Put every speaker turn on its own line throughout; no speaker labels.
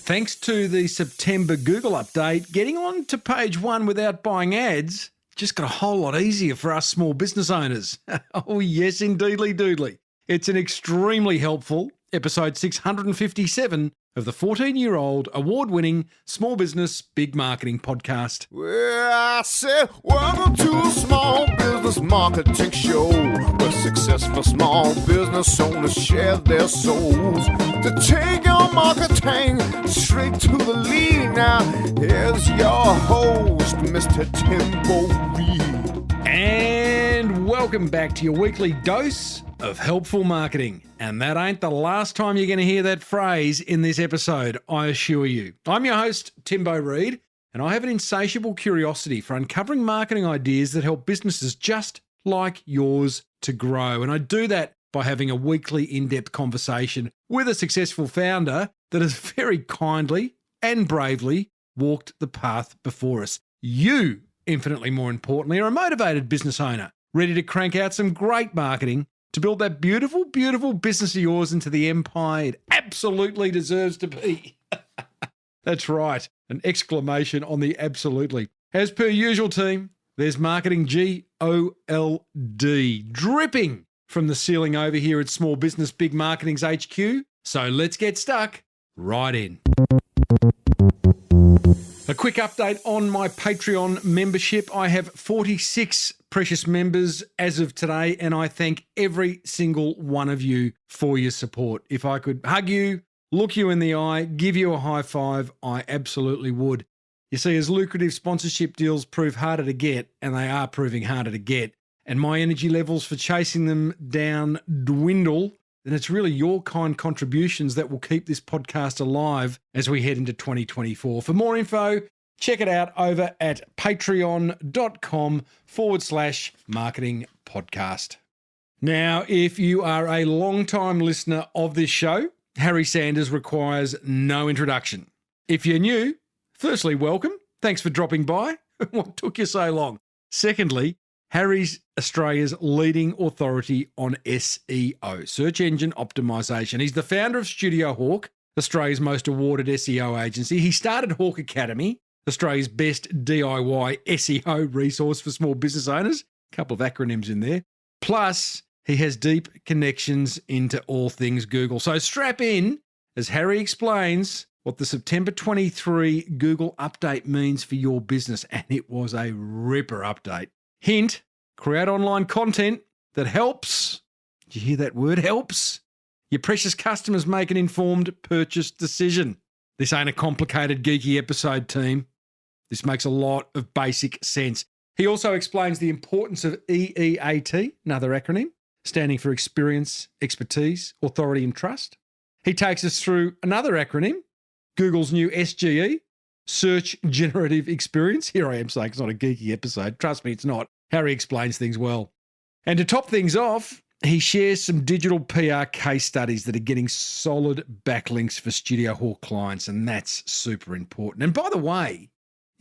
Thanks to the September Google update, getting on to page one without buying ads just got a whole lot easier for us small business owners. Oh, yes, indeedly doodly. It's an extremely helpful episode 657 of the 14-year-old award-winning Small Business Big Marketing podcast.
Well, I said, welcome to a small business marketing show where successful small business owners share their souls to take your marketing straight to the lead. Now, here's your host, Mr. Timbo Reed.
And welcome back to your weekly dose of helpful marketing. And that ain't the last time you're going to hear that phrase in this episode, I assure you. I'm your host, Timbo Reed, and I have an insatiable curiosity for uncovering marketing ideas that help businesses just like yours to grow. And I do that by having a weekly in-depth conversation with a successful founder that has very kindly and bravely walked the path before us. You, infinitely more importantly, are a motivated business owner, ready to crank out some great marketing to build that beautiful, beautiful business of yours into the empire it absolutely deserves to be. That's right. An exclamation on the absolutely. As per usual, team, there's marketing GOLD dripping from the ceiling over here at Small Business Big Marketing's HQ. So let's get stuck right in. A quick update on my Patreon membership. I have 46 precious members as of today, and I thank every single one of you for your support. If I could hug you, look you in the eye, give you a high five, I absolutely would. You see, as lucrative sponsorship deals prove harder to get, and they are proving harder to get, and my energy levels for chasing them down dwindle, then it's really your kind contributions that will keep this podcast alive as we head into 2024. For more info, check it out over at patreon.com/marketing podcast. Now, if you are a long-time listener of this show, Harry Sanders requires no introduction. If you're new, firstly, welcome. Thanks for dropping by. What took you so long? Secondly, Harry's Australia's leading authority on SEO, search engine optimization. He's the founder of StudioHawk, Australia's most awarded SEO agency. He started Hawk Academy, Australia's best DIY SEO resource for small business owners. A couple of acronyms in there. Plus, he has deep connections into all things Google. So strap in as Harry explains what the September 23 Google update means for your business. And it was a ripper update. Hint, create online content that helps. Did you hear that word? Helps your precious customers make an informed purchase decision. This ain't a complicated, geeky episode, team. This makes a lot of basic sense. He also explains the importance of EEAT, another acronym, standing for experience, expertise, authority, and trust. He takes us through another acronym, Google's new SGE, Search Generative Experience. Here I am saying it's not a geeky episode. Trust me, it's not. Harry explains things well. And to top things off, he shares some digital PR case studies that are getting solid backlinks for StudioHawk clients, and that's super important. And by the way,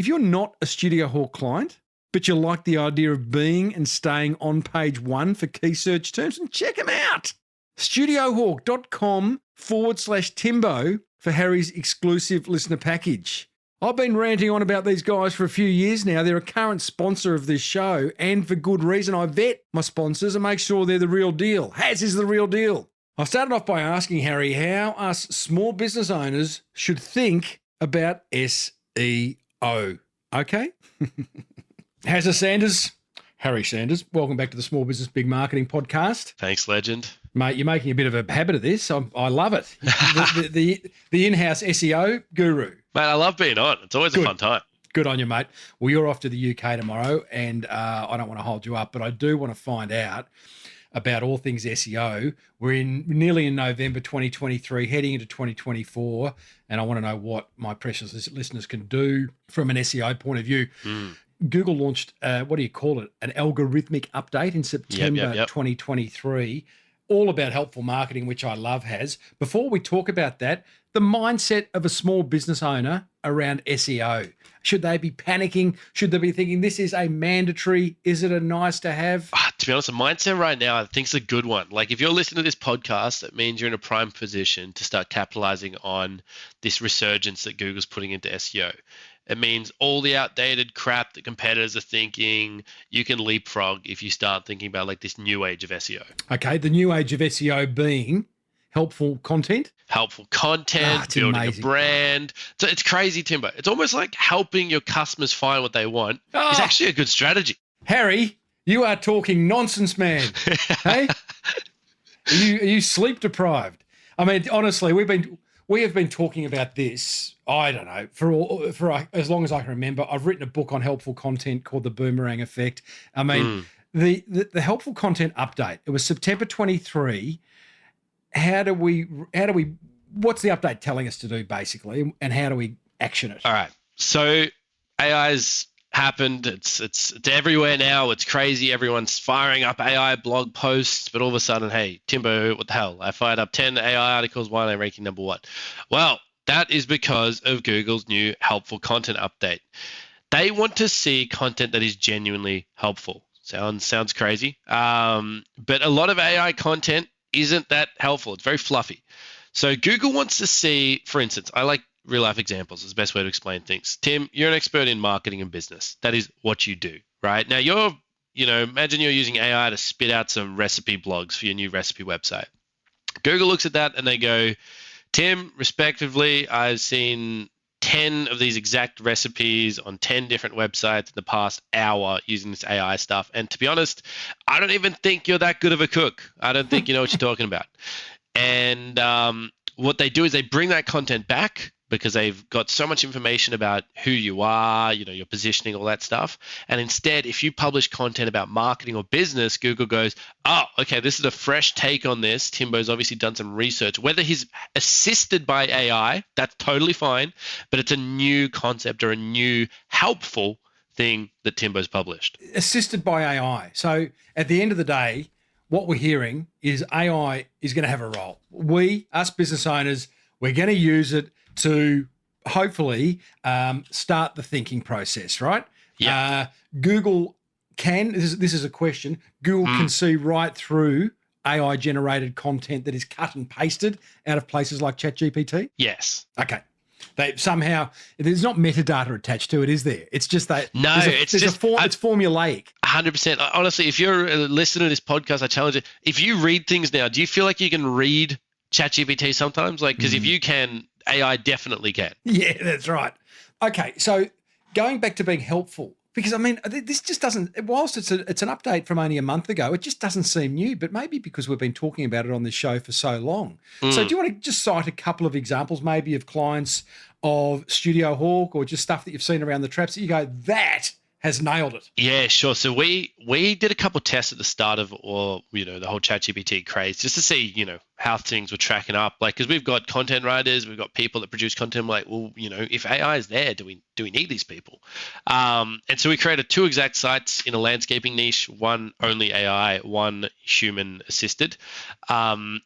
if you're not a StudioHawk client, but you like the idea of being and staying on page one for key search terms, then check them out. StudioHawk.com/Timbo for Harry's exclusive listener package. I've been ranting on about these guys for a few years now. They're a current sponsor of this show, and for good reason. I vet my sponsors and make sure they're the real deal. Has is the real deal. I started off by asking Harry how us small business owners should think about SEO. Okay? Hazza Sanders, Harry Sanders, welcome back to the Small Business Big Marketing podcast.
Thanks, legend.
Mate, you're making a bit of a habit of this. I love it. The in-house SEO guru.
Mate, I love being on. It's always a fun time.
Good on you, mate. Well, you're off to the UK tomorrow, and I don't want to hold you up, but I do want to find out about all things SEO. We're nearly in November 2023, heading into 2024, and I want to know what my precious listeners can do from an SEO point of view. Google launched, what do you call it, an algorithmic update in September 2023. all about helpful marketing, which I love, has. Before we talk about that, the mindset of a small business owner around SEO. Should they be panicking? Should they be thinking this is a mandatory? Is it a nice to have?
To be honest, the mindset right now, I think is a good one. Like if you're listening to this podcast, it means you're in a prime position to start capitalizing on this resurgence that Google's putting into SEO. It means all the outdated crap that competitors are thinking, you can leapfrog if you start thinking about like this new age of SEO.
Okay, the new age of SEO being helpful content?
Helpful content, building
amazing.
a brand. So it's crazy, Timbo. It's almost like helping your customers find what they want is actually a good strategy.
Harry, you are talking nonsense, man. Hey? Are you sleep deprived? I mean, honestly, we have been talking about this, I don't know, for as long as I can remember. I've written a book on helpful content called The Boomerang Effect. I mean, the helpful content update, it was September 23. What's the update telling us to do basically, and how do we action it?
All right. So AI's happened. It's everywhere now. It's crazy. Everyone's firing up AI blog posts, but all of a sudden, hey, Timbo, what the hell? I fired up 10 AI articles. Why am I ranking number one? Well, that is because of Google's new helpful content update. They want to see content that is genuinely helpful. Sounds crazy. But a lot of AI content isn't that helpful. It's very fluffy. So Google wants to see, for instance, I like real life examples. It's the best way to explain things. Tim, you're an expert in marketing and business. That is what you do, right? Now imagine you're using AI to spit out some recipe blogs for your new recipe website. Google looks at that and they go, Tim, respectively, I've seen 10 of these exact recipes on 10 different websites in the past hour using this AI stuff. And to be honest, I don't even think you're that good of a cook. I don't think you know what you're talking about. And what they do is they bring that content back because they've got so much information about who you are, your positioning, all that stuff. And instead, if you publish content about marketing or business, Google goes, oh, okay, this is a fresh take on this. Timbo's obviously done some research. Whether he's assisted by AI, that's totally fine, but it's a new concept or a new helpful thing that Timbo's published.
Assisted by AI. So at the end of the day, what we're hearing is AI is going to have a role. Us business owners, we're going to use it to hopefully start the thinking process, right?
Yeah.
Google this is a question, Google can see right through AI generated content that is cut and pasted out of places like ChatGPT?
Yes.
Okay. There's not metadata attached to it, is there? It's just that
it's
formulaic.
100%. Honestly, if you're a listener to this podcast, I challenge you. If you read things now, do you feel like you can read ChatGPT sometimes? Because if you can, AI definitely can.
Yeah, that's right. Okay, so going back to being helpful, because I mean, this just doesn't, whilst it's an update from only a month ago, it just doesn't seem new, but maybe because we've been talking about it on this show for so long. So do you want to just cite a couple of examples maybe of clients of StudioHawk or just stuff that you've seen around the traps that you go, that has nailed it?
Yeah, sure. So we did a couple of tests at the start of the whole ChatGPT craze just to see, how things were tracking up. Because we've got content writers, we've got people that produce content. If AI is there, do we need these people? And so we created 2 exact sites in a landscaping niche, one only AI, one human assisted. And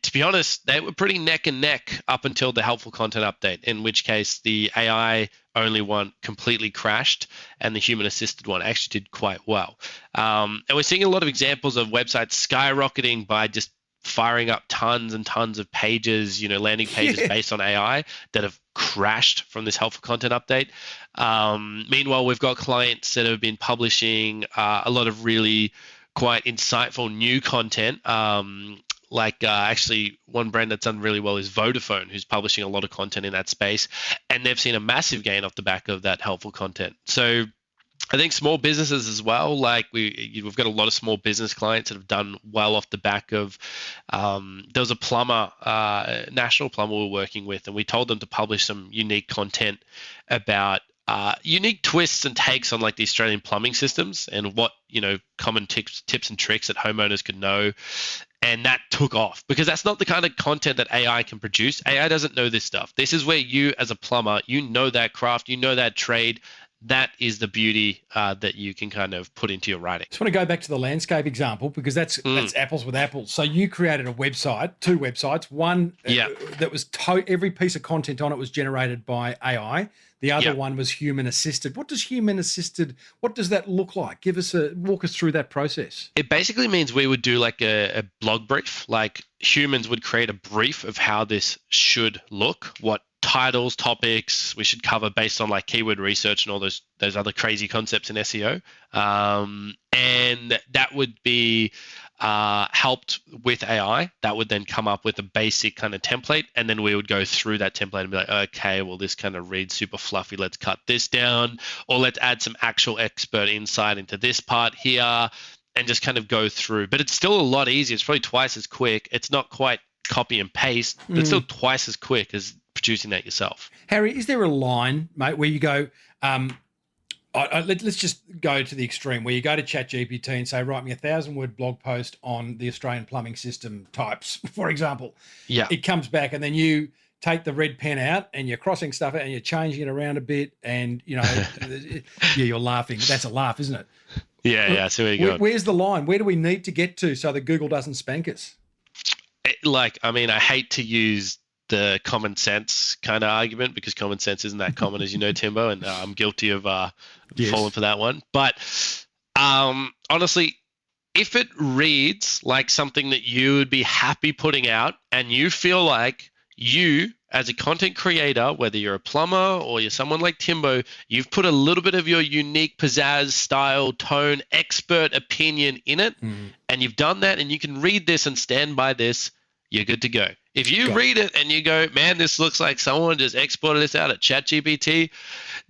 to be honest, they were pretty neck and neck up until the helpful content update, in which case the AI only one completely crashed and the human assisted one actually did quite well. And we're seeing a lot of examples of websites skyrocketing by just firing up tons and tons of pages, landing pages based on AI that have crashed from this helpful content update. Meanwhile, we've got clients that have been publishing a lot of really quite insightful new content. Actually, one brand that's done really well is Vodafone, who's publishing a lot of content in that space, and they've seen a massive gain off the back of that helpful content. So I think small businesses as well, we've got a lot of small business clients that have done well off the back of, there was a plumber, national plumber we're working with, and we told them to publish some unique content about unique twists and takes on the Australian plumbing systems and what, common tips and tricks that homeowners could know. And that took off because that's not the kind of content that AI can produce. AI doesn't know this stuff. This is where you as a plumber, that craft, that trade. that is the beauty that you can kind of put into your writing.
I just want to go back to the landscape example because that's apples with apples. So you created a website, 2 websites. One that was every piece of content on it was generated by AI. The other one was human assisted. What does human assisted? What does that look like? Walk us through that process.
It basically means we would do like a blog brief. Like humans would create a brief of how this should look, what titles, topics we should cover based on like keyword research and all those other crazy concepts in SEO. And that would be helped with AI. That would then come up with a basic kind of template. And then we would go through that template and be like, okay, well, this kind of reads super fluffy. Let's cut this down, or let's add some actual expert insight into this part here and just kind of go through. But it's still a lot easier. It's probably twice as quick. It's not quite copy and paste, but it's still twice as quick as producing that yourself.
Harry, is there a line, mate, where you go, let's just go to the extreme where you go to ChatGPT and say, write me a 1,000-word blog post on the Australian plumbing system types, for example.
Yeah.
It comes back and then you take the red pen out and you're crossing stuff out and you're changing it around a bit and, you're laughing. That's a laugh, isn't it?
Yeah. So where you go.
Where's the line? Where do we need to get to so that Google doesn't spank us?
I hate to use the common sense kind of argument because common sense isn't that common, as you know, Timbo, and I'm guilty of falling for that one. But honestly, if it reads like something that you would be happy putting out and you feel like you, as a content creator, whether you're a plumber or you're someone like Timbo, you've put a little bit of your unique pizzazz, style, tone, expert opinion in it, and you've done that and you can read this and stand by this, you're good to go. If you read it and you go, man, this looks like someone just exported this out at ChatGPT,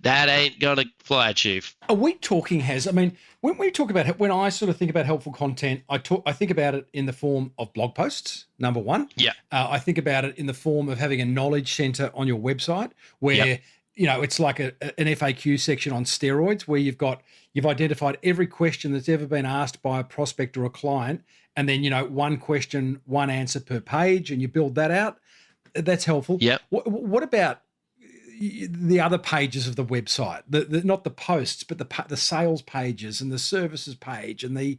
that ain't going to fly, Chief.
Are we talking when I sort of think about helpful content, I think about it in the form of blog posts, number one.
Yeah.
I think about it in the form of having a knowledge center on your website where, it's like an FAQ section on steroids where you've identified every question that's ever been asked by a prospect or a client. And then, one question, one answer per page, and you build that out. That's helpful.
Yeah.
What about the other pages of the website? Not the posts, but the sales pages and the services page, and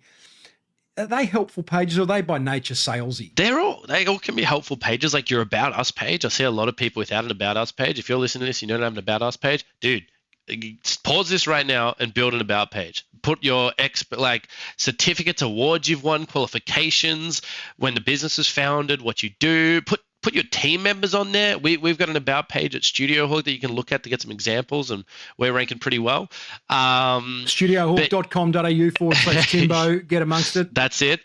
are they helpful pages, or are they by nature salesy?
They all can be helpful pages, like your About Us page. I see a lot of people without an About Us page. If you're listening to this, you don't have an About Us page, dude. Pause this right now and build an about page. Put your certificates, awards you've won, qualifications, when the business was founded, what you do. Put your team members on there. We've got an about page at StudioHawk that you can look at to get some examples, and we're ranking pretty well.
StudioHawk.com.au/Timbo. Get amongst it.
That's it.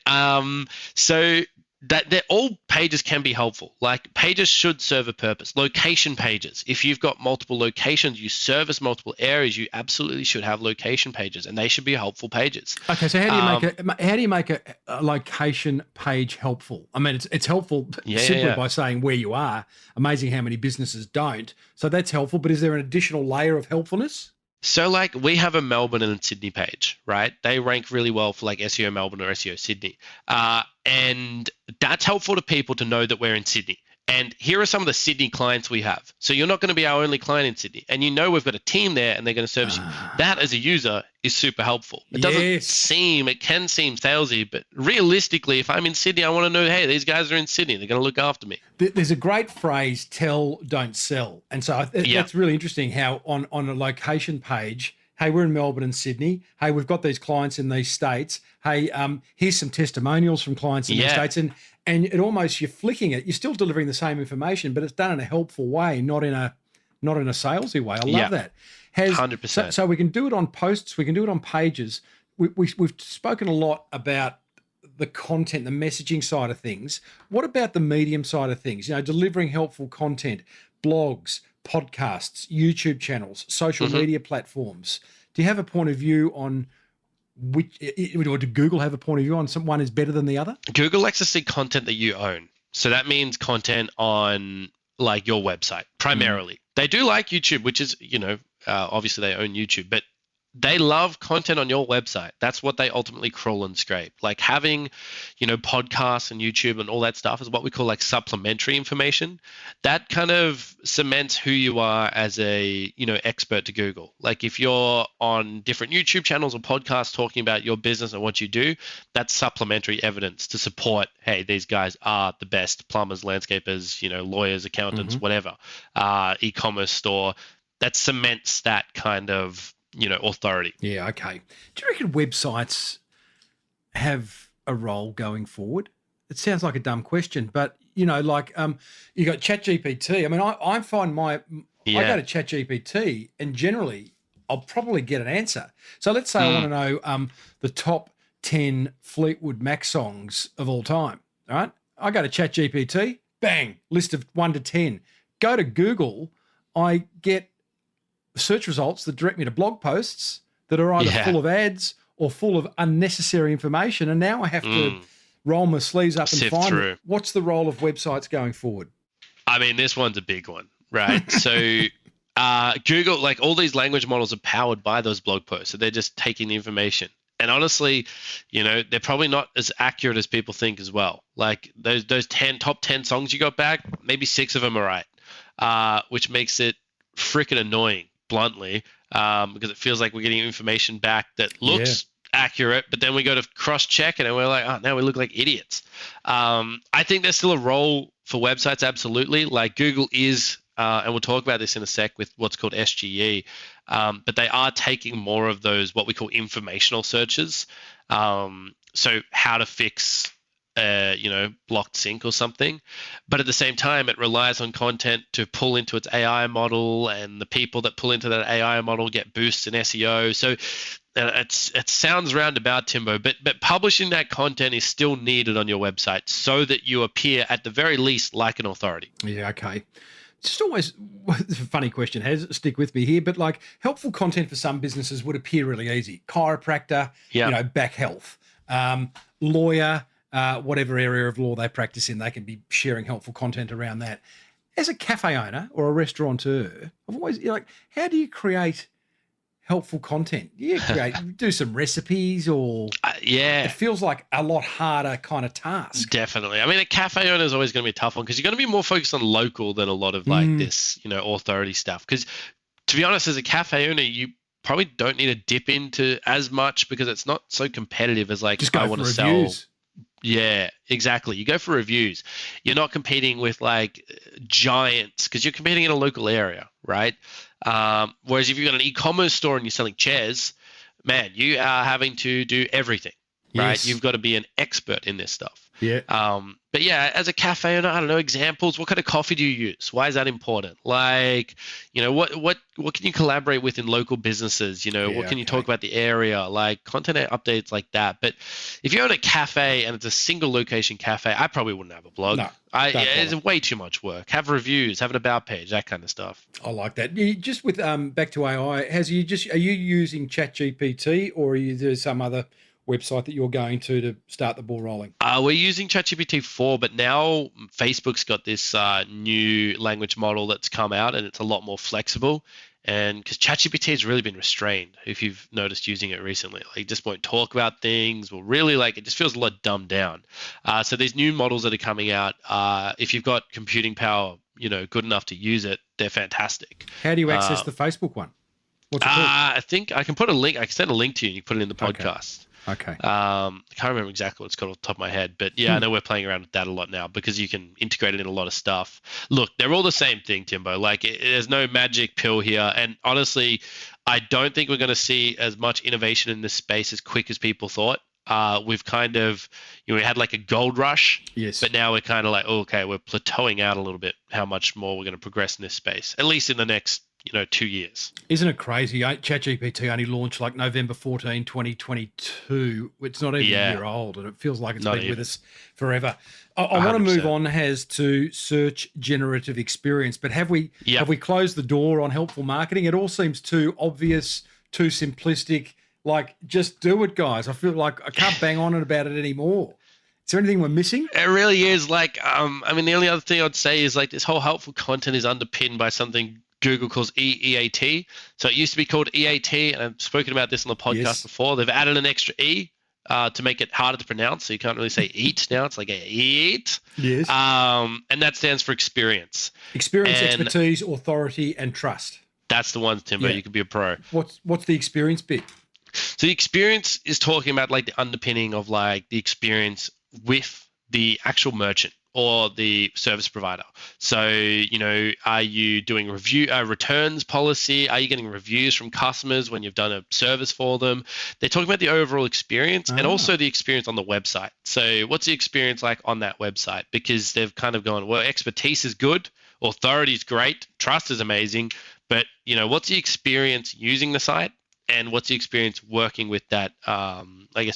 So that all pages can be helpful. Like pages should serve a purpose. Location pages. If you've got multiple locations, you service multiple areas, you absolutely should have location pages, and they should be helpful pages.
Okay, so how do you make a location page helpful? I mean, it's helpful simply by saying where you are. Amazing how many businesses don't. So that's helpful, but is there an additional layer of helpfulness?
So we have a Melbourne and Sydney page, right? They rank really well for like SEO Melbourne or SEO Sydney. And that's helpful to people to know that we're in Sydney. And here are some of the Sydney clients we have. So you're not going to be our only client in Sydney. And we've got a team there and they're going to service you. That as a user is super helpful. It can seem salesy, but realistically, if I'm in Sydney, I want to know, hey, these guys are in Sydney. They're going to look after me.
There's a great phrase, tell, don't sell. And so that's really interesting how on a location page, hey, we're in Melbourne and Sydney. Hey, we've got these clients in these states. Hey, here's some testimonials from clients in these states. And it almost, you're flicking it. You're still delivering the same information, but it's done in a helpful way, not in a salesy way. I love that.
100%.
So we can do it on posts. We can do it on pages. We've spoken a lot about the content, the messaging side of things. What about the medium side of things? Delivering helpful content, blogs, podcasts, YouTube channels, social media platforms. Do you have a point of view on which, or did Google have a point of view on one is better than the other?
Google likes to see content that you own. So that means content on like your website primarily. They do like YouTube, which is, obviously they own YouTube, but they love content on your website. That's what they ultimately crawl and scrape. Like having, podcasts and YouTube and all that stuff is what we call like supplementary information. That kind of cements who you are as a, expert to Google. Like if you're on different YouTube channels or podcasts talking about your business and what you do, that's supplementary evidence to support, hey, these guys are the best plumbers, landscapers, lawyers, accountants, whatever, e-commerce store. That cements that kind of authority.
Yeah, okay. Do you reckon websites have a role going forward? It sounds like a dumb question, but you got ChatGPT. I mean, I find I go to ChatGPT and generally I'll probably get an answer. So let's say I want to know the top 10 Fleetwood Mac songs of all time. All right. I go to ChatGPT, bang, list of 1 to 10. Go to Google, I get search results that direct me to blog posts that are either full of ads or full of unnecessary information. And now I have to roll my sleeves up and find it. What's the role of websites going forward?
I mean, this one's a big one, right? So Google, like all these language models are powered by those blog posts. So they're just taking the information. And honestly, they're probably not as accurate as people think as well. Like those top 10 songs you got back, maybe 6 of them are right, which makes it freaking annoying, bluntly, because it feels like we're getting information back that looks accurate, but then we go to cross-check it and we're like, oh, now we look like idiots. I think there's still a role for websites, absolutely. Like Google is, and we'll talk about this in a sec with what's called SGE, but they are taking more of those, what we call informational searches. So how to fix blocked sync or something. But at the same time, it relies on content to pull into its AI model, and the people that pull into that AI model get boosts in SEO. So it sounds roundabout, Timbo, but publishing that content is still needed on your website so that you appear at the very least like an authority.
Yeah, okay. It's just always it's a funny question, stick with me here, but like helpful content for some businesses would appear really easy. Chiropractor, back health, lawyer, whatever area of law they practice in, they can be sharing helpful content around that. As a cafe owner or a restaurateur, I've always, how do you create helpful content? You do some recipes or it feels like a lot harder kind of task.
Definitely. I mean, a cafe owner is always going to be a tough one because you're going to be more focused on local than a lot of this, authority stuff. Because to be honest, as a cafe owner, you probably don't need to dip into as much because it's not so competitive as like,
just go
I want to
reviews.
sell. Yeah, exactly. You go for reviews. You're not competing with like giants because you're competing in a local area, right? Whereas if you've got an e-commerce store and you're selling chairs, man, you are having to do everything, right?
Yes.
You've got to be an expert in this stuff.
Yeah.
But yeah, as a cafe owner, I don't know, examples. What kind of coffee do you use? Why is that important? Like, what can you collaborate with in local businesses? What can you talk about the area? Like content updates like that. But if you own a cafe and it's a single location cafe, I probably wouldn't have a blog.
No,
it's way too much work. Have reviews, have an about page, that kind of stuff.
I like that. Just with back to AI, are you using ChatGPT or are you there some other website that you're going to start the ball rolling?
We're using ChatGPT 4, but now Facebook's got this new language model that's come out, and it's a lot more flexible. And because ChatGPT has really been restrained, if you've noticed using it recently, like just won't talk about things, or really it just feels a lot dumbed down. So these new models that are coming out, if you've got computing power, good enough to use it, they're fantastic.
How do you access the Facebook one? What's it called?
I think I can put a link. I can send a link to you and you can put it in the podcast.
Okay.
I can't remember exactly what it's called off the top of my head, but yeah, I know we're playing around with that a lot now because you can integrate it in a lot of stuff. Look, they're all the same thing, Timbo. Like there's no magic pill here. And honestly, I don't think we're going to see as much innovation in this space as quick as people thought. We've kind of, we had like a gold rush,
yes,
but now we're kind of like, okay, we're plateauing out a little bit how much more we're going to progress in this space, at least in the next 2 years.
Isn't it crazy? ChatGPT only launched like November 14, 2022. It's not even a year old, and it feels like it's been with us forever. I want to move on to search generative experience, but have we closed the door on helpful marketing? It all seems too obvious, too simplistic. Like, just do it, guys. I feel like I can't bang on about it anymore. Is there anything we're missing?
It really is. Like, the only other thing I'd say is like this whole helpful content is underpinned by something Google calls EEAT. So it used to be called EAT, and I've spoken about this on the podcast
Yes.
before. They've added an extra E to make it harder to pronounce. So you can't really say eat now. It's like EAT.
Yes.
And that stands for experience.
Experience,
and-
expertise, authority, and trust.
That's the one, Timbo.
Yeah.
You can be a pro.
What's the experience bit?
So the experience is talking about like the underpinning of like the experience with the actual merchant or the service provider. So, you know, are you doing returns policy? Are you getting reviews from customers when you've done a service for them? They're talking about the overall experience and also the experience on the website. So what's the experience like on that website? Because they've kind of gone, well, expertise is good, authority is great, trust is amazing, but, you know, what's the experience using the site and what's the experience working with that,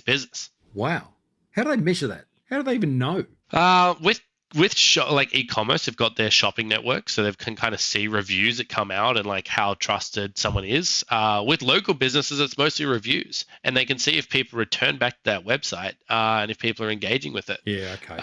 business?
Wow. How do they measure that? How do they even know?
Like e-commerce, they've got their shopping network, so they can kind of see reviews that come out and like how trusted someone is. With local businesses, it's mostly reviews, and they can see if people return back to that website and if people are engaging with it.
Yeah, okay.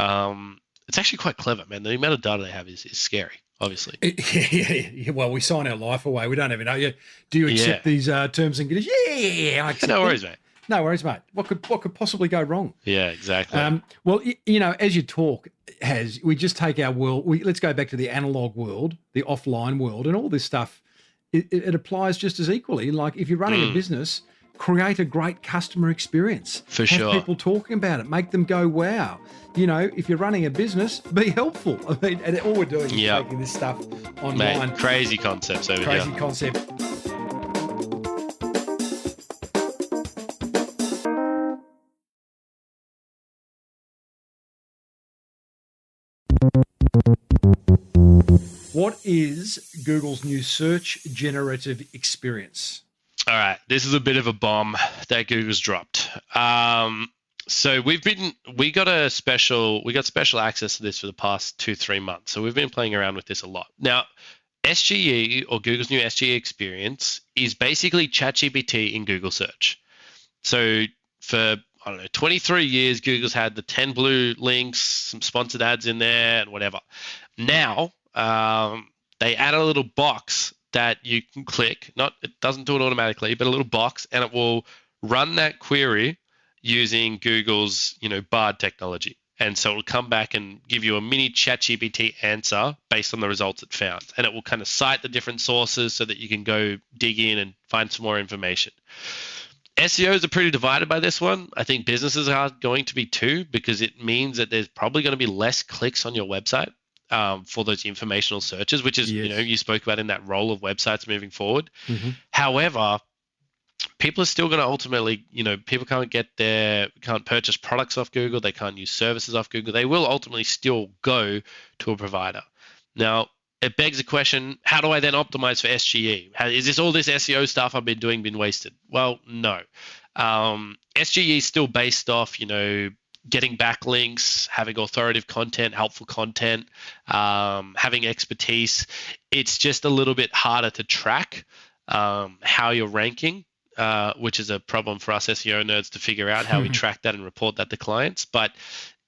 It's actually quite clever, man. The amount of data they have is scary, obviously.
Yeah. Well, we sign our life away. We don't even know. Do you accept these terms and conditions? Yeah. I accept
No
them.
worries, mate.
No worries, mate. What could possibly go wrong?
Yeah, exactly.
Well, you know, as you talk, we just take our world. Let's go back to the analog world, the offline world, and all this stuff. It applies just as equally. Like if you're running a business, create a great customer experience.
For
Have
sure.
people talking about it. Make them go, wow. You know, if you're running a business, be helpful. I mean, and all we're doing is taking this stuff online.
Mate, crazy concepts over here.
Crazy concept. What is Google's new search generative experience?
All right, this is a bit of a bomb that Google's dropped. So we got special access to this for the past 2-3 months. So we've been playing around with this a lot. Now, SGE or Google's new SGE experience is basically ChatGPT in Google search. So for 23 years, Google's had the 10 blue links, some sponsored ads in there, and whatever. Now, they add a little box that you can click. It doesn't do it automatically, but a little box, and it will run that query using Google's, Bard technology. And so it'll come back and give you a mini ChatGPT answer based on the results it found. And it will kind of cite the different sources so that you can go dig in and find some more information. SEOs are pretty divided by this one. I think businesses are going to be too, because it means that there's probably going to be less clicks on your website for those informational searches, which is, you spoke about in that role of websites moving forward. Mm-hmm. However, people are still going to ultimately, people can't purchase products off Google. They can't use services off Google. They will ultimately still go to a provider. Now, it begs the question, how do I then optimize for SGE? Is this all this SEO stuff I've been doing been wasted? Well, no. SGE is still based off, getting backlinks, having authoritative content, helpful content, having expertise. It's just a little bit harder to track how you're ranking, which is a problem for us SEO nerds to figure out how we track that and report that to clients. But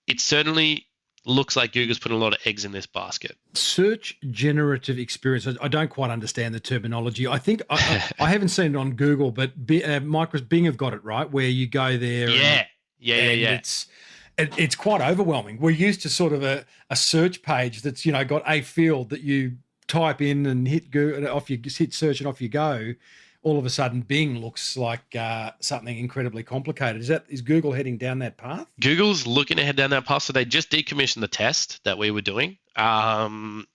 it certainly looks like Google's putting a lot of eggs in this basket.
Search generative experience. I don't quite understand the terminology. I think I haven't seen it on Google, but Microsoft Bing have got it right, where you go there.
Yeah.
It's quite overwhelming. We're used to sort of a search page that's got a field that you type in and hit Google, hit search and off you go. All of a sudden, Bing looks like something incredibly complicated. Is Google heading down that path?
Google's looking to head down that path. So they just decommissioned the test that we were doing. I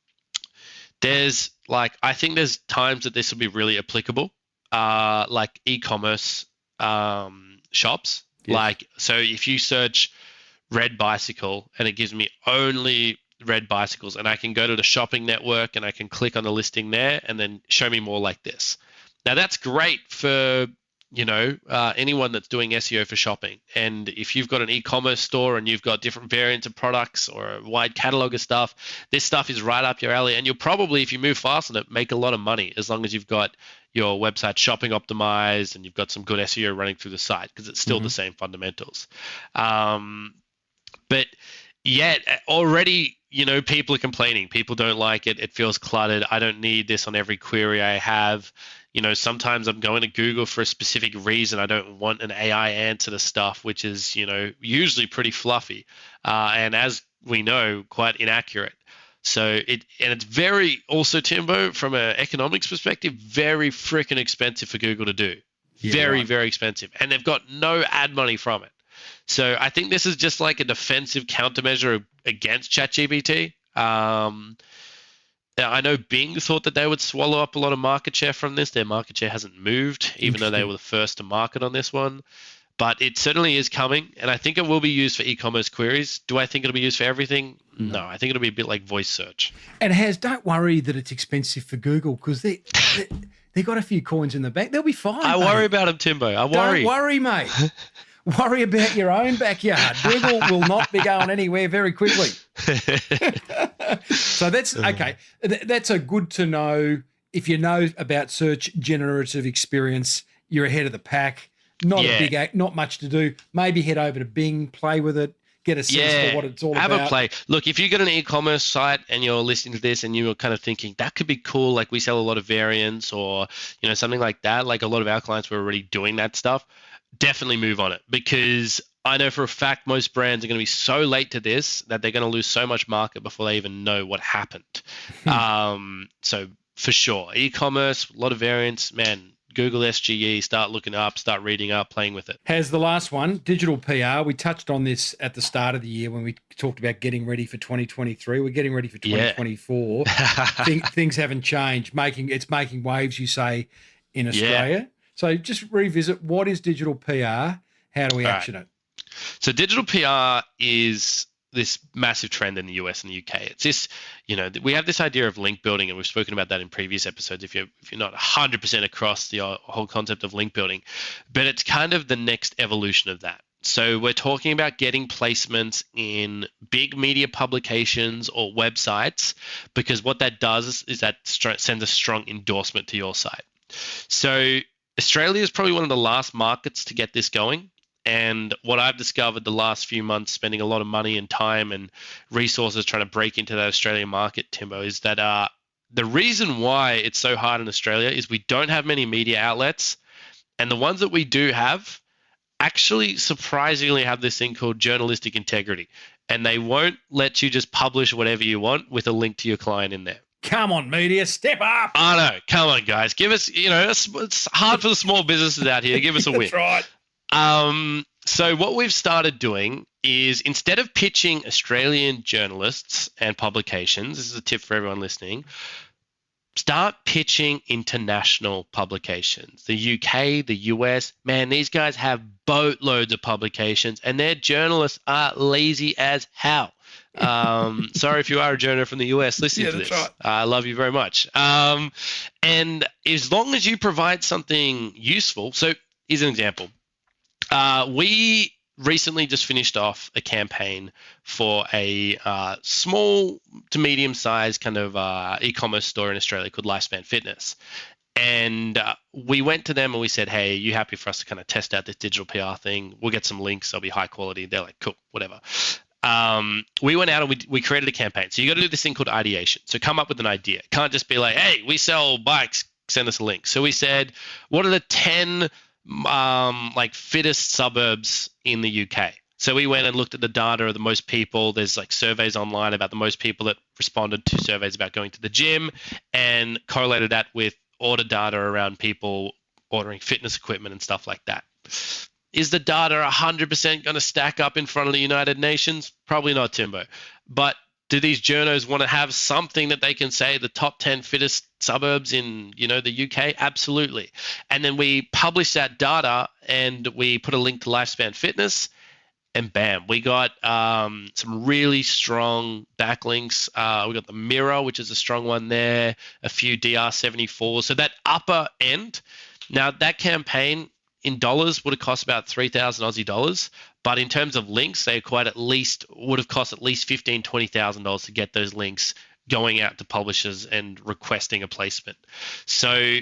think there's times that this will be really applicable, like e-commerce shops. Yes. So if you search red bicycle and it gives me only red bicycles, and I can go to the shopping network and I can click on the listing there and then show me more like this. Now that's great for, anyone that's doing SEO for shopping. And if you've got an e-commerce store and you've got different variants of products or a wide catalog of stuff, this stuff is right up your alley. And you'll probably, if you move fast on it, make a lot of money as long as you've got your website shopping optimized and you've got some good SEO running through the site, because it's still the same fundamentals. But yet already, people are complaining. People don't like it. It feels cluttered. I don't need this on every query I have. Sometimes I'm going to Google for a specific reason. I don't want an AI answer to stuff, which is, usually pretty fluffy. And as we know, quite inaccurate. So it's very, also Timbo, from an economics perspective, very freaking expensive for Google to do. Yeah, very, right. Very expensive. And they've got no ad money from it. So I think this is just like a defensive countermeasure against ChatGPT. I know Bing thought that they would swallow up a lot of market share from this. Their market share hasn't moved, even though they were the first to market on this one. But it certainly is coming, and I think it will be used for e-commerce queries. Do I think it'll be used for everything? No, I think it'll be a bit like voice search.
And don't worry that it's expensive for Google, because they got a few coins in the bank. They'll be fine.
I worry about them, Timbo. I worry.
Don't worry, mate. Worry about your own backyard. Google will not be going anywhere very quickly. So that's okay. That's a good to know. If you know about search generative experience, you're ahead of the pack. Not much to do. Maybe head over to Bing, play with it, get a sense for what it's all about.
Have a play. Look, if you got an e-commerce site and you're listening to this and you're kind of thinking that could be cool, like we sell a lot of variants or something like that, like a lot of our clients were already doing that stuff, definitely move on it, because I know for a fact most brands are going to be so late to this that they're going to lose so much market before they even know what happened. So for sure, e-commerce, a lot of variants, man. Google SGE, start looking up, start reading up, playing with it.
Has the last one, digital PR. We touched on this at the start of the year when we talked about getting ready for 2023. We're getting ready for 2024. Things haven't changed. It's making waves, you say, in Australia. Yeah. So just revisit, what is digital PR? How do we action it?
So digital PR is this massive trend in the US and the UK. It's this, we have this idea of link building, and we've spoken about that in previous episodes if you're not 100% across the whole concept of link building, but it's kind of the next evolution of that. So we're talking about getting placements in big media publications or websites, because what that does is that sends a strong endorsement to your site. So Australia is probably one of the last markets to get this going. And what I've discovered the last few months, spending a lot of money and time and resources trying to break into that Australian market, Timbo, is that the reason why it's so hard in Australia is we don't have many media outlets. And the ones that we do have actually surprisingly have this thing called journalistic integrity. And they won't let you just publish whatever you want with a link to your client in there.
Come on, media, step up.
I know. Come on, guys. Give us, it's hard for the small businesses out here. Give us a win.
That's right.
So what we've started doing is, instead of pitching Australian journalists and publications, this is a tip for everyone listening, start pitching international publications. The UK, the US, man, these guys have boatloads of publications and their journalists are lazy as hell. Sorry if you are a journalist from the US listening to this. Right. I love you very much. And as long as you provide something useful, so here's an example. We recently just finished off a campaign for a small to medium-sized kind of e-commerce store in Australia called Lifespan Fitness. And we went to them and we said, hey, are you happy for us to kind of test out this digital PR thing? We'll get some links. They'll be high quality. They're like, cool, whatever. We went out and we created a campaign. So you got to do this thing called ideation. So come up with an idea. It can't just be like, hey, we sell bikes, send us a link. So we said, what are the 10 fittest suburbs in the UK? So we went and looked at the data of the most people. There's like surveys online about the most people that responded to surveys about going to the gym, and correlated that with order data around people ordering fitness equipment and stuff like that. Is the data 100% going to stack up in front of the United Nations? Probably not, Timbo. But do these journos want to have something that they can say the top 10 fittest suburbs in, the UK? Absolutely. And then we publish that data and we put a link to Lifespan Fitness, and bam, we got some really strong backlinks. We got the Mirror, which is a strong one there, a few DR74. So that upper end. Now that campaign in dollars would have cost about 3,000 Aussie dollars. But in terms of links, they would have cost at least $15,000, $20,000 to get those links going out to publishers and requesting a placement. So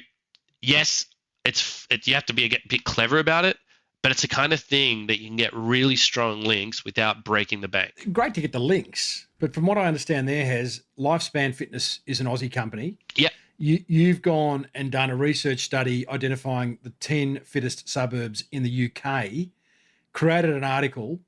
yes, you have to be a bit clever about it, but it's the kind of thing that you can get really strong links without breaking the bank.
Great to get the links, But from what I understand there, Lifespan Fitness is an Aussie company.
Yep.
You've gone and done a research study identifying the 10 fittest suburbs in the UK, created an article,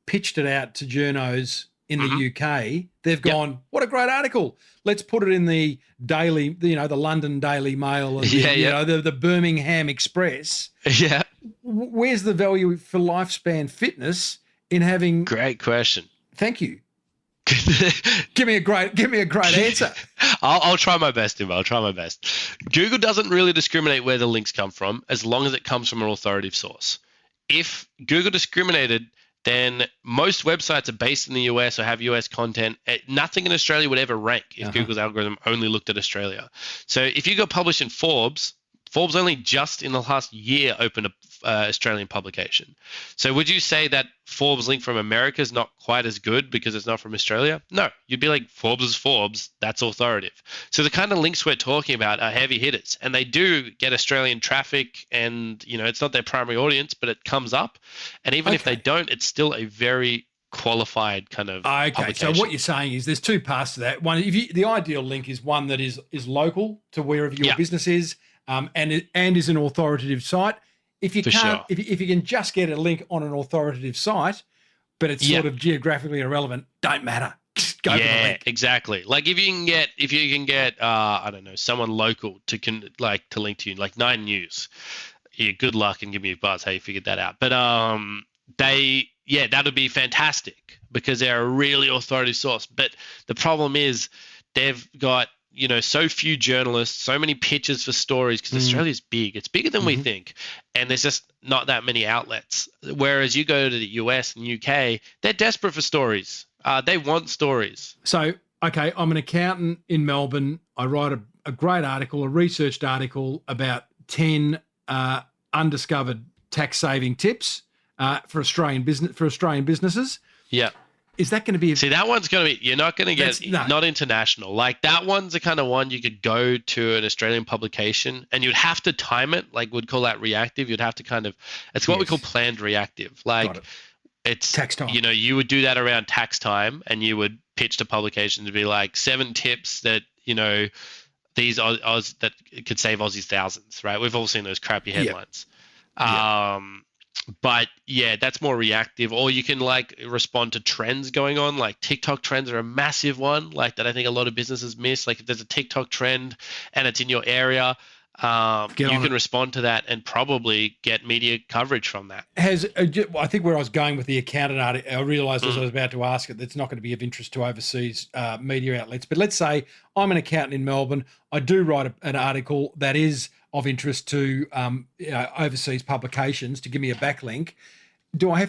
pitched it out to journos in the UK. They've gone, what a great article. Let's put it in the daily, the London Daily Mail and the Birmingham Express.
Yeah.
Where's the value for Lifespan Fitness in having...
Great question.
Thank you. Give me a great answer.
I'll try my best, Tim. I'll try my best. Google doesn't really discriminate where the links come from as long as it comes from an authoritative source. If Google discriminated, then most websites are based in the US or have US content. Nothing in Australia would ever rank if Google's algorithm only looked at Australia. So if you got published in Forbes only just in the last year opened a Australian publication. So would you say that Forbes link from America is not quite as good because it's not from Australia? No, you'd be like, Forbes is Forbes, that's authoritative. So the kind of links we're talking about are heavy hitters, and they do get Australian traffic, and it's not their primary audience, but it comes up. And even if they don't, it's still a very qualified kind of publication.
So what you're saying is there's two parts to that. One, the ideal link is one that is local to wherever your business is, and is an authoritative site. If you if you can just get a link on an authoritative site, but it's sort of geographically irrelevant, don't matter. Just go for the link.
Exactly. Like if you can get I don't know, someone local to link to you, like 9 News. Yeah, good luck and give me a buzz how you figured that out. But that would be fantastic because they're a really authoritative source. But the problem is they've got so few journalists, so many pitches for stories because Australia's big. It's bigger than we think. And there's just not that many outlets. Whereas you go to the US and UK, they're desperate for stories. They want stories.
So, okay, I'm an accountant in Melbourne. I write a great article, a researched article about 10 undiscovered tax-saving tips for Australian businesses.
Yeah.
Is that going to be...
See, that one's going to be... You're not going to get... Not international. Like, that one's the kind of one you could go to an Australian publication and you'd have to time it. Like, we'd call that reactive. You'd have to kind of... It's what we call planned reactive. Like, it's... Tax time. You would do that around tax time and you would pitch to publications to be like 7 tips that, these that could save Aussies thousands, right? We've all seen those crappy headlines. But that's more reactive. Or you can respond to trends going on. Like TikTok trends are a massive one, like that I think a lot of businesses miss. Like if there's a TikTok trend and it's in your area, you can respond to that and probably get media coverage from that.
I think where I was going with the accountant article, I realised as I was about to ask it, that's not going to be of interest to overseas media outlets. But let's say I'm an accountant in Melbourne. I do write an article that is of interest to overseas publications to give me a backlink. Do I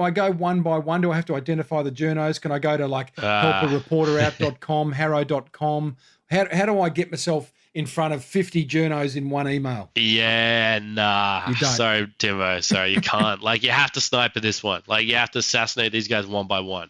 go one by one? Do I have to identify the journos? Can I go to helpareporterout.com, harrow.com? How do I get myself in front of 50 journos in one email?
Yeah, nah. Sorry, Timo. Sorry, you can't. You have to sniper this one. You have to assassinate these guys one by one.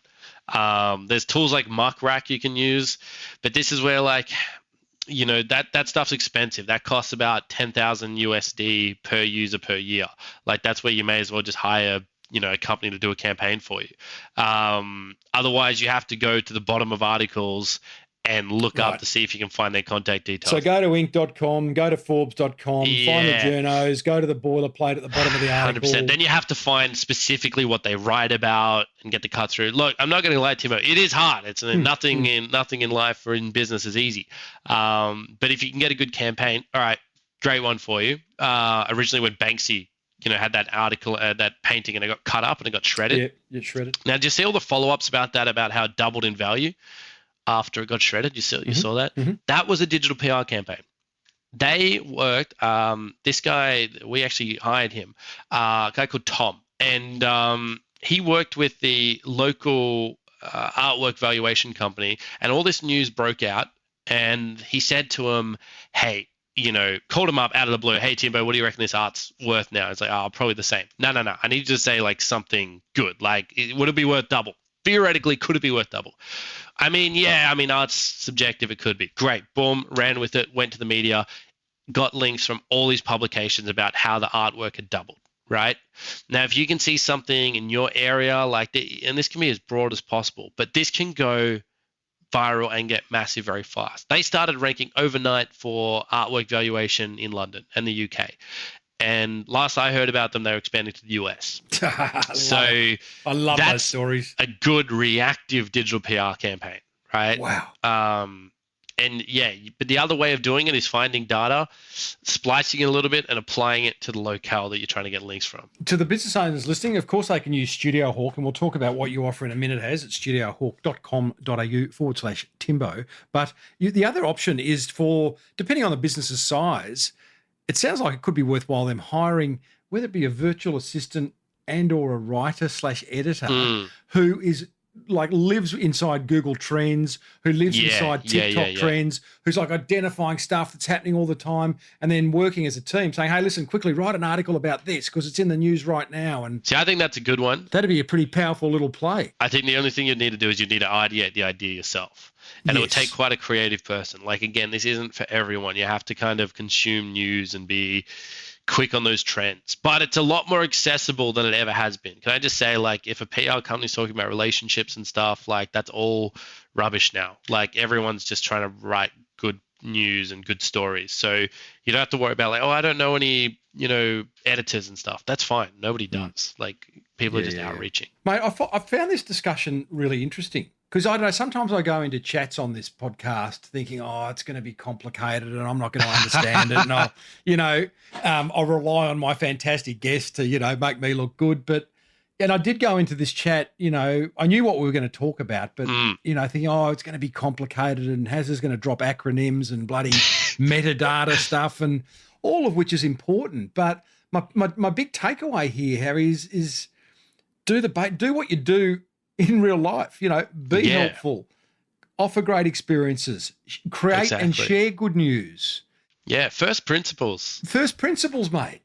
There's tools like Muckrack you can use, but this is where that stuff's expensive. That costs about 10,000 USD per user per year. That's where you may as well just hire, a company to do a campaign for you. Otherwise, you have to go to the bottom of articles and look up to see if you can find their contact details.
So go to inc.com, go to forbes.com, find the journos, go to the boilerplate at the bottom of the article.
100%. Then you have to find specifically what they write about and get the cut through. Look, I'm not going to lie, Timo. It is hard. It's nothing in life or in business is easy. But if you can get a good campaign, all right, great one for you. Originally when Banksy, had that article, that painting, and it got cut up and it got shredded.
Yeah, shredded.
Now, do you see all the follow-ups about that, about how it doubled in value after it got shredded? You saw that? That was a digital PR campaign. They worked, this guy, we actually hired him, a guy called Tom. And he worked with the local artwork valuation company. And all this news broke out. And he said to him, hey, called him up out of the blue. Hey, Timbo, what do you reckon this art's worth now? It's probably the same. No. I need you to say something good. Would it be worth double? Theoretically, could it be worth double? Art's subjective. It could be. Great. Boom. Ran with it. Went to the media. Got links from all these publications about how the artwork had doubled. Right? Now, if you can see something in your area and this can be as broad as possible, but this can go viral and get massive very fast. They started ranking overnight for artwork valuation in London and the UK. And last I heard about them, they were expanding to the US.
I love those stories.
A good reactive digital PR campaign, right?
Wow.
And yeah, but the other way of doing it is finding data, splicing it a little bit, and applying it to the locale that you're trying to get links from.
To the business owners listening, of course, they can use StudioHawk, and we'll talk about what you offer in a minute, Has at studiohawk.com.au/Timbo. But the other option is for, depending on the business's size, it sounds like it could be worthwhile them hiring, whether it be a virtual assistant and or a writer/editor who is like lives inside Google Trends, who lives inside TikTok Trends, who's like identifying stuff that's happening all the time, and then working as a team saying, hey, listen, quickly write an article about this because it's in the news right now. And
see, I think that's a good one.
That'd be a pretty powerful little play.
I think the only thing you need to do is you need to ideate the idea yourself. And it would take quite a creative person. Like, again, this isn't for everyone. You have to kind of consume news and be quick on those trends, but it's a lot more accessible than it ever has been. Can I just say, like, if a PR company's talking about relationships and stuff, like, that's all rubbish now. Like, everyone's just trying to write good news and good stories. So you don't have to worry about like, oh, I don't know any, editors and stuff. That's fine. Nobody does. Like, people are just outreaching.
Mate, I found this discussion really interesting. Because I don't know, sometimes I go into chats on this podcast thinking, oh, it's going to be complicated and I'm not going to understand it. And I'll rely on my fantastic guest to, make me look good. And I did go into this chat, I knew what we were going to talk about, but, thinking, oh, it's going to be complicated and Haz is going to drop acronyms and bloody metadata stuff, and all of which is important. But my big takeaway here, Harry, is do what you do in real life, be helpful, offer great experiences, create and share good news.
Yeah, first principles.
First principles, mate.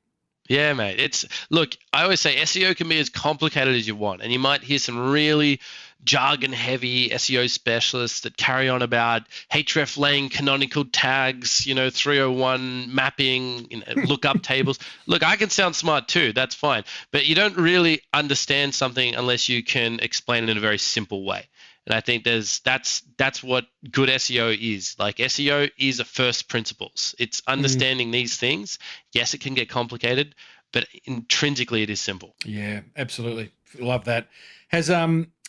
Yeah, mate. Look, I always say SEO can be as complicated as you want, and you might hear some really jargon-heavy SEO specialists that carry on about hreflang canonical tags, 301 mapping, lookup tables. Look, I can sound smart too. That's fine. But you don't really understand something unless you can explain it in a very simple way. And I think that's what good SEO is. Like, SEO is a first principles. It's understanding these things. Yes, it can get complicated, but intrinsically it is simple.
Yeah, absolutely. Love that. Has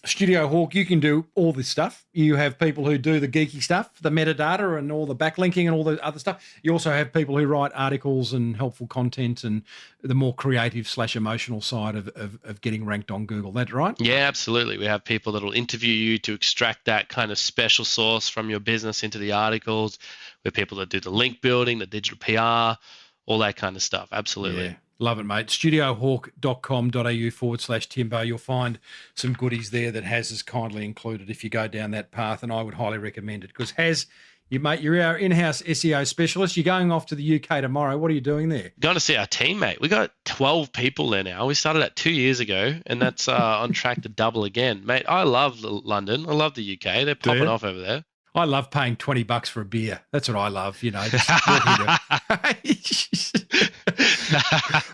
StudioHawk, you can do all this stuff. You have people who do the geeky stuff, the metadata and all the backlinking and all the other stuff. You also have people who write articles and helpful content and the more creative / emotional side of getting ranked on Google. That's right?
Yeah, absolutely. We have people that will interview you to extract that kind of special sauce from your business into the articles. We have people that do the link building, the digital PR, all that kind of stuff. Absolutely.
Yeah. Love it, mate. StudioHawk.com.au /Timbo. You'll find some goodies there that Haz has kindly included if you go down that path, and I would highly recommend it because Haz, you're our in-house SEO specialist. You're going off to the UK tomorrow. What are you doing there?
Going to see our team, mate. We got 12 people there now. We started that 2 years ago, and that's on track to double again. Mate, I love London. I love the UK. They're popping off over there.
I love paying $20 for a beer. That's what I love, just walking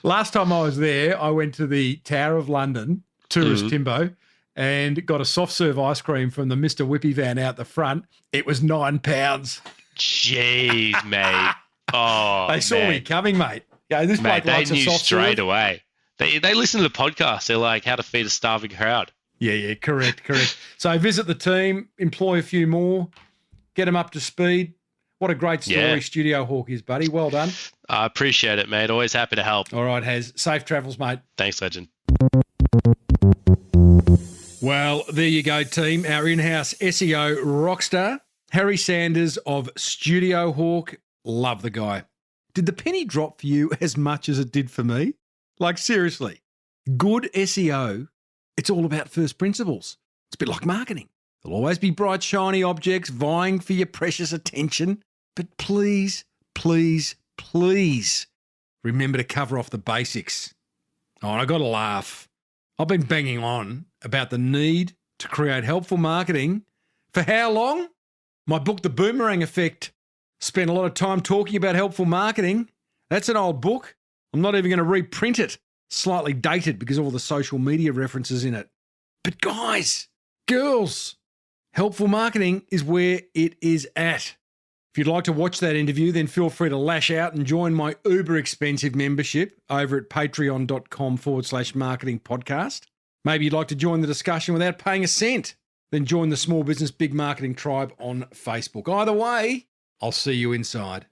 Last time I was there, I went to the Tower of London, tourist Timbo, and got a soft serve ice cream from the Mr. Whippy van out the front. It was £9.
Jeez, mate. Oh,
they saw me coming, mate. Yeah, this bloke likes a soft serve.
They knew straight away. They listen to the podcast. They're like, how to feed a starving crowd.
Yeah, correct. So visit the team, employ a few more, get them up to speed. What a great story StudioHawk is, buddy. Well done.
I appreciate it, mate. Always happy to help.
All right, Haz. Safe travels, mate.
Thanks, legend.
Well, there you go, team. Our in-house SEO rockstar, Harry Sanders of StudioHawk. Love the guy. Did the penny drop for you as much as it did for me? Like, seriously. Good SEO, it's all about first principles. It's a bit like marketing. There'll always be bright, shiny objects vying for your precious attention. But please, please, please remember to cover off the basics. Oh, and I got to laugh. I've been banging on about the need to create helpful marketing for how long? My book, The Boomerang Effect, spent a lot of time talking about helpful marketing. That's an old book. I'm not even going to reprint it. Slightly dated because of all the social media references in it. But guys, girls, Helpful marketing is where it is at. If you'd like to watch that interview, then feel free to lash out and join my uber expensive membership over at patreon.com/marketing podcast. Maybe you'd like to join the discussion without paying a cent. Then join the Small Business Big Marketing Tribe on Facebook. Either way, I'll see you inside.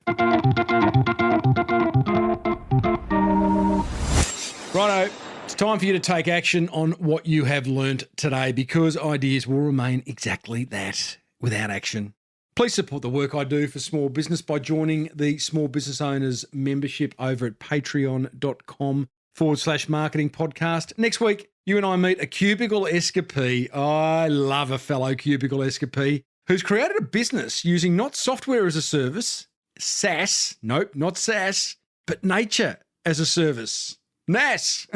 Righto, it's time for you to take action on what you have learnt today, because ideas will remain exactly that, without action. Please support the work I do for small business by joining the Small Business Owners membership over at patreon.com/marketing podcast. Next week, you and I meet a cubicle escapee. I love a fellow cubicle escapee who's created a business using not software as a service, SaaS, nope, not SaaS, but nature as a service, NAS,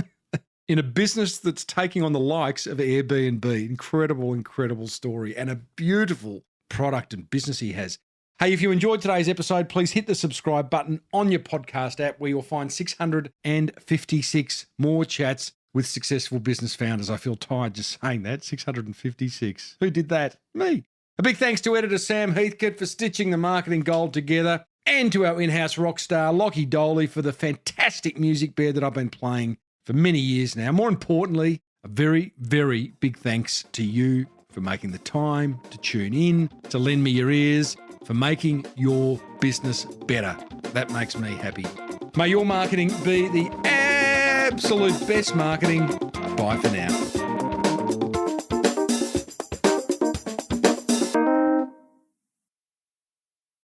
in a business that's taking on the likes of Airbnb. Incredible story, and a beautiful product and business he has. Hey, if you enjoyed today's episode, please hit the subscribe button on your podcast app, where you'll find 656 more chats with successful business founders. I feel tired just saying that. 656. Who did that? Me. A big thanks to editor Sam Heathcote for stitching the marketing gold together, and to our in-house rock star Lockie Doley for the fantastic music bed that I've been playing for many years now. More importantly, a very, very big thanks to you for making the time to tune in, to lend me your ears, for making your business better. That makes me happy. May your marketing be the absolute best marketing. Bye for now.